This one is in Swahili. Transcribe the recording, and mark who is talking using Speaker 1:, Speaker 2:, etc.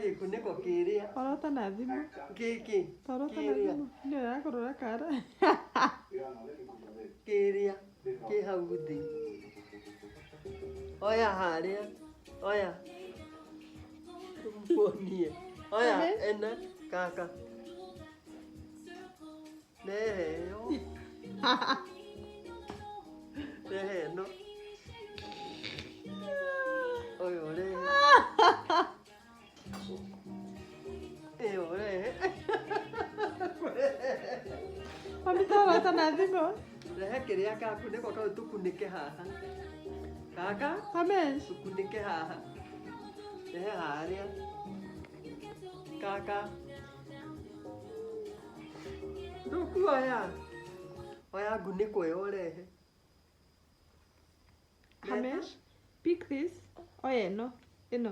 Speaker 1: gĩkunĩko kĩrĩa.
Speaker 2: Orota na thimũ.
Speaker 1: Gĩkĩ.
Speaker 2: Orota na thimũ. Nĩ ya kũrora kara.
Speaker 1: Kĩrĩa kĩ hau thĩ. Oya harĩa. Oya. Muonie. Oya ena kaka. Neheo. Neheno. Ôi ôi đây. Ê ôi đây.
Speaker 2: Mami torota na thimũ.
Speaker 1: Rehe kĩrĩa gakunĩko kau tũkunĩke haha. Kaka.
Speaker 2: Ames.
Speaker 1: Tũkunĩke haha. Rehe harĩa. Kaka. Ndũkuoya. Oya ngunĩko ĩyo ũrehe.
Speaker 2: Ames. Pick this. Oya ĩno.